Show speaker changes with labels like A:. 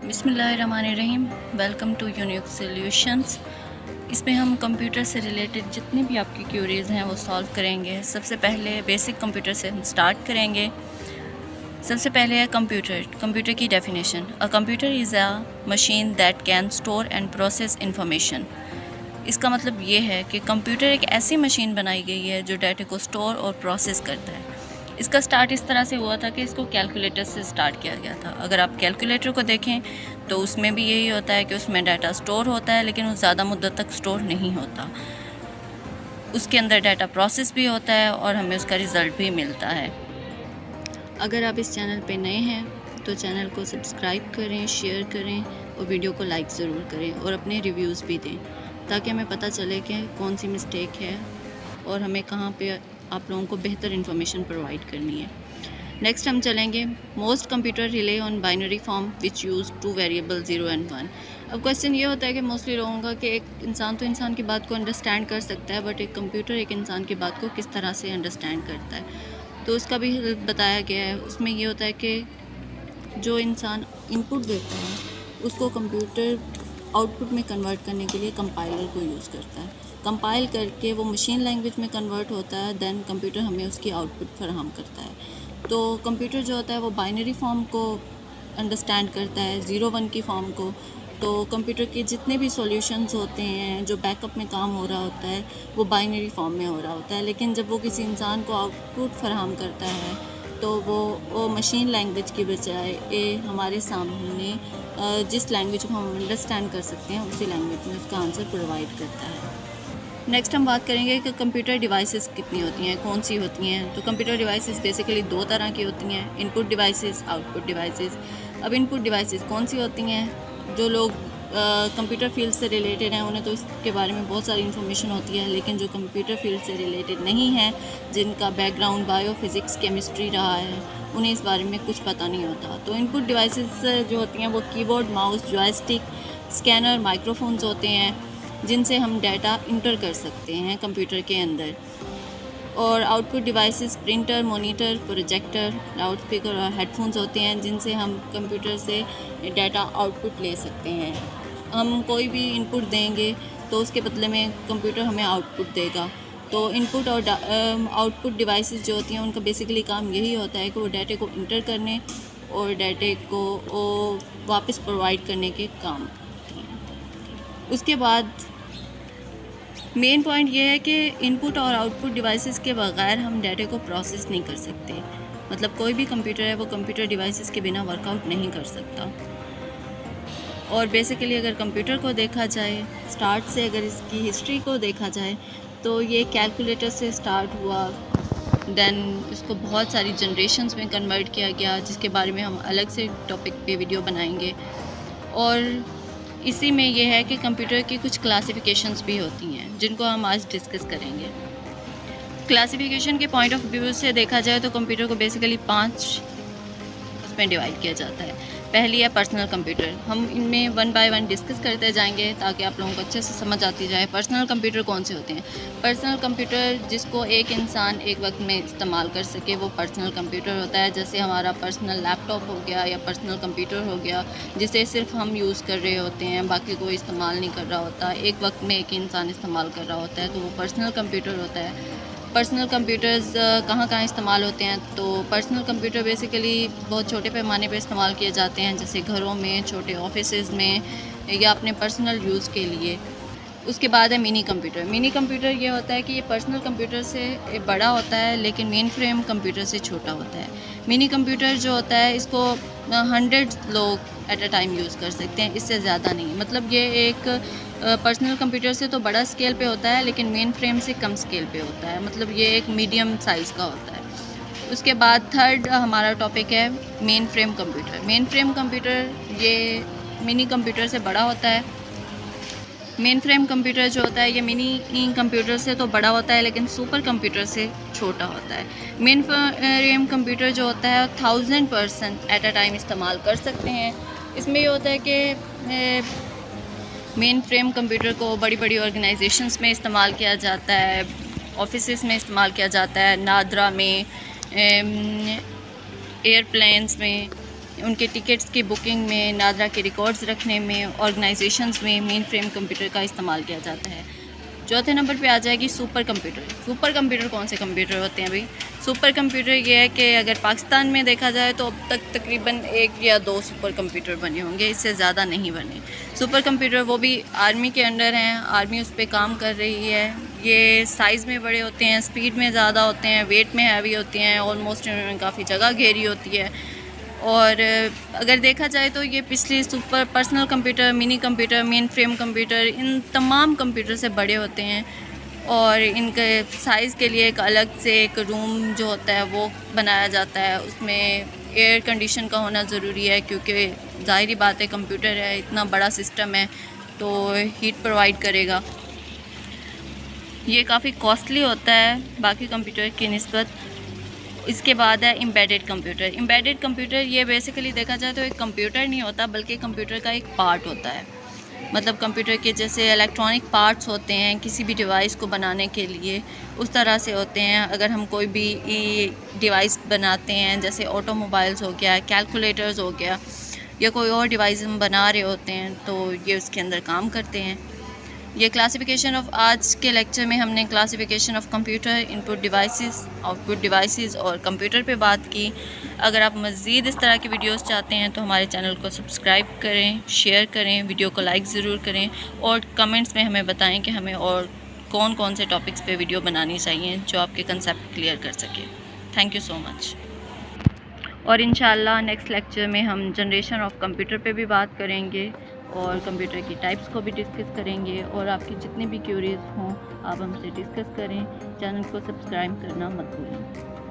A: बिस्मिल्लाहिर्रहमानिर्रहीम। Welcome to unique solutions. इसमें हम कंप्यूटर से रिलेटेड जितनी भी आपकी क्यूरीज़ हैं वो सॉल्व करेंगे। सबसे पहले बेसिक कंप्यूटर से हम स्टार्ट करेंगे। सबसे पहले है कंप्यूटर की definition. A computer is a machine that can store and process information. इसका मतलब ये है कि कंप्यूटर एक ऐसी मशीन बनाई गई है जो डाटा को स्टोर और प्रोसेस करता है। इसका स्टार्ट इस तरह से हुआ था कि इसको कैलकुलेटर से स्टार्ट किया गया था। अगर आप कैलकुलेटर को देखें तो उसमें भी यही होता है कि उसमें डाटा स्टोर होता है, लेकिन वो ज़्यादा मुद्दत तक स्टोर नहीं होता। उसके अंदर डाटा प्रोसेस भी होता है और हमें उसका रिज़ल्ट भी मिलता है। अगर आप इस चैनल पे नए हैं तो चैनल को सब्सक्राइब करें, शेयर करें और वीडियो को लाइक ज़रूर करें और अपने रिव्यूज़ भी दें, ताकि हमें पता चले कि कौन सी मिस्टेक है और हमें कहाँ पे आप लोगों को बेहतर इन्फॉर्मेशन प्रोवाइड करनी है। नेक्स्ट हम चलेंगे। Most computer relay on binary form which use two variable 0 and 1। अब क्वेश्चन ये होता है कि मोस्टली लोगों का कि एक इंसान तो इंसान की बात को अंडरस्टैंड कर सकता है, बट एक कंप्यूटर एक इंसान की बात को किस तरह से अंडरस्टैंड करता है, तो उसका भी बताया गया है। उसमें ये होता है कि जो इंसान इनपुट देता है उसको कंप्यूटर आउटपुट में कन्वर्ट करने के लिए कंपाइलर को यूज़ करता है। कंपाइल करके वो मशीन लैंग्वेज में कन्वर्ट होता है, देन कंप्यूटर हमें उसकी आउटपुट फराहम करता है। तो कंप्यूटर जो होता है वो बाइनरी फॉर्म को अंडरस्टैंड करता है, 0-1 की फॉर्म को। तो कंप्यूटर के जितने भी सॉल्यूशंस होते हैं, जो बैकअप में काम हो रहा होता है, वो बाइनरी फॉर्म में हो रहा होता है। लेकिन जब वो किसी इंसान को आउटपुट फराहम करता है तो वो मशीन लैंग्वेज की बजाय हमारे सामने जिस लैंग्वेज को हम अंडरस्टैंड कर सकते हैं उसी लैंग्वेज में उसका आंसर प्रोवाइड करता है। नेक्स्ट हम बात करेंगे कि कंप्यूटर डिवाइसेस कितनी होती हैं, कौन सी होती हैं। तो कंप्यूटर डिवाइसेस बेसिकली दो तरह की होती हैं, इनपुट डिवाइसेस, आउटपुट डिवाइसेस। अब इनपुट डिवाइसेस कौन सी होती हैं? जो लोग कंप्यूटर फील्ड से रिलेटेड हैं उन्हें तो इसके बारे में बहुत सारी इन्फॉर्मेशन होती है, लेकिन जो कंप्यूटर फील्ड से रिलेटेड नहीं हैं, जिनका बैकग्राउंड बायो फिज़िक्स केमिस्ट्री रहा है, उन्हें इस बारे में कुछ पता नहीं होता। तो इनपुट डिवाइसेस जो होती हैं वो keyboard, mouse, joystick, scanner, microphones होते हैं, जिनसे हम डाटा इंटर कर सकते हैं कंप्यूटर के अंदर। और output devices printer, monitor, projector, loud speaker और हेडफोन्स होते हैं, जिनसे हम कंप्यूटर से डाटा आउटपुट ले सकते हैं। हम कोई भी इनपुट देंगे तो उसके बदले में कंप्यूटर हमें आउटपुट देगा। तो इनपुट और आउटपुट डिवाइसेस जो होती हैं उनका बेसिकली काम यही होता है कि वो डाटे को इंटर करने और डाटे को वापस प्रोवाइड करने के काम होती हैं। उसके बाद मेन पॉइंट ये है कि इनपुट और आउटपुट डिवाइसेस के बगैर हम डाटा को प्रोसेस नहीं कर सकते। मतलब कोई भी कंप्यूटर है वो कंप्यूटर डिवाइसेस के बिना वर्कआउट नहीं कर सकता। और बेसिकली अगर कंप्यूटर को देखा जाए स्टार्ट से, अगर इसकी हिस्ट्री को देखा जाए तो ये कैलकुलेटर से स्टार्ट हुआ, देन इसको बहुत सारी जनरेशन्स में कन्वर्ट किया गया, जिसके बारे में हम अलग से टॉपिक पे वीडियो बनाएंगे। और इसी में ये है कि कंप्यूटर की कुछ क्लासिफिकेशंस भी होती हैं, जिनको हम आज डिस्कस करेंगे। क्लासिफिकेशन के पॉइंट ऑफ व्यू से देखा जाए तो कंप्यूटर को बेसिकली 5 उसमें डिवाइड किया जाता है। पहली है पर्सनल कंप्यूटर। हम इनमें 1 by 1 डिस्कस करते जाएंगे ताकि आप लोगों को अच्छे से समझ आती जाए। पर्सनल कंप्यूटर कौन से होते हैं? पर्सनल कंप्यूटर जिसको एक इंसान एक वक्त में इस्तेमाल कर सके वो पर्सनल कंप्यूटर होता है। जैसे हमारा पर्सनल लैपटॉप हो गया या पर्सनल कंप्यूटर हो गया, जिसे सिर्फ हम यूज़ कर रहे होते हैं, बाकी कोई इस्तेमाल नहीं कर रहा होता। एक वक्त में एक इंसान इस्तेमाल कर रहा होता है, तो वो पर्सनल कंप्यूटर होता है। पर्सनल कंप्यूटर्स कहाँ कहाँ इस्तेमाल होते हैं? तो पर्सनल कंप्यूटर बेसिकली बहुत छोटे पैमाने पे इस्तेमाल किए जाते हैं, जैसे घरों में, छोटे ऑफिसेज़ में, या अपने पर्सनल यूज़ के लिए। उसके बाद है मिनी कंप्यूटर। मिनी कंप्यूटर ये होता है कि ये पर्सनल कंप्यूटर से बड़ा होता है, लेकिन मेन फ्रेम कंप्यूटर से छोटा होता है। मिनी कंप्यूटर जो होता है इसको 100 लोग एट अ टाइम यूज़ कर सकते हैं, इससे ज़्यादा नहीं। मतलब ये एक पर्सनल कंप्यूटर से तो बड़ा स्केल पे होता है, लेकिन मेन फ्रेम से कम स्केल पे होता है। मतलब ये एक मीडियम साइज़ का होता है। उसके बाद थर्ड हमारा टॉपिक है main frame computer. Mainframe computer ये मिनी कंप्यूटर से बड़ा होता है। मेन फ्रेम कंप्यूटर जो होता है ये मिनी कंप्यूटर से तो बड़ा होता है, लेकिन सुपर कंप्यूटर से छोटा होता है। मेन फ्रेम कंप्यूटर जो होता है 1000 पर्सन एट अ टाइम इस्तेमाल कर सकते हैं। इसमें ये होता है कि मेन फ्रेम कंप्यूटर को बड़ी बड़ी ऑर्गेनाइजेशंस में इस्तेमाल किया जाता है, ऑफिसेस में इस्तेमाल किया जाता है, नादरा में, एयरप्लेन्स में, उनके टिकट्स की बुकिंग में, नादरा के रिकॉर्ड्स रखने में, ऑर्गेनाइजेशंस में मेन फ्रेम कंप्यूटर का इस्तेमाल किया जाता है। चौथे नंबर पे आ जाएगी सुपर कंप्यूटर। सुपर कंप्यूटर कौन से कंप्यूटर होते हैं भाई? सुपर कंप्यूटर ये है कि अगर पाकिस्तान में देखा जाए तो अब तक तकरीबन 1 या 2 सुपर कंप्यूटर बने होंगे, इससे ज़्यादा नहीं बने। सुपर कंप्यूटर वो भी आर्मी के अंडर हैं, आर्मी उस पर काम कर रही है। ये साइज़ में बड़े होते हैं, स्पीड में ज़्यादा होते हैं, वेट में हैवी होती हैं, ऑलमोस्ट इन्होंने काफ़ी जगह घेरी होती है। और अगर देखा जाए तो ये पिछली super personal computer, mini computer, mainframe computer, इन तमाम कंप्यूटर से बड़े होते हैं। और इनके साइज़ के लिए एक अलग से एक रूम जो होता है वो बनाया जाता है, उसमें एयर कंडीशन का होना ज़रूरी है, क्योंकि ज़ाहिरी बात है कंप्यूटर है, इतना बड़ा सिस्टम है तो हीट प्रोवाइड करेगा। ये काफ़ी कॉस्टली होता है बाकी कंप्यूटर की निस्बत। इसके बाद है एम्बेडेड कंप्यूटर। एम्बेडेड कंप्यूटर ये बेसिकली देखा जाए तो एक कंप्यूटर नहीं होता, बल्कि कंप्यूटर का एक पार्ट होता है। मतलब कंप्यूटर के जैसे इलेक्ट्रॉनिक पार्ट्स होते हैं किसी भी डिवाइस को बनाने के लिए, उस तरह से होते हैं। अगर हम कोई भी डिवाइस बनाते हैं, जैसे ऑटोमोबाइल्स हो गया, कैलकुलेटर्स हो गया, या कोई और डिवाइस हम बना रहे होते हैं, तो ये उसके अंदर काम करते हैं। ये क्लासिफिकेशन ऑफ, आज के लेक्चर में हमने classification of computer, input devices, output devices और कंप्यूटर पे बात की। अगर आप मज़ीद इस तरह की वीडियोस चाहते हैं तो हमारे चैनल को सब्सक्राइब करें, शेयर करें, वीडियो को लाइक ज़रूर करें और कमेंट्स में हमें बताएं कि हमें और कौन कौन से टॉपिक्स पे वीडियो बनानी चाहिए जो आपके कंसेप्ट क्लियर कर सके। Thank you so much. और इंशाल्लाह नेक्स्ट लेक्चर में हम जनरेशन ऑफ कंप्यूटर पे भी बात करेंगे और कंप्यूटर की टाइप्स को भी डिस्कस करेंगे। और आपकी जितनी भी क्यूरीज हों आप हमसे डिस्कस करें। चैनल को सब्सक्राइब करना मत भूलें।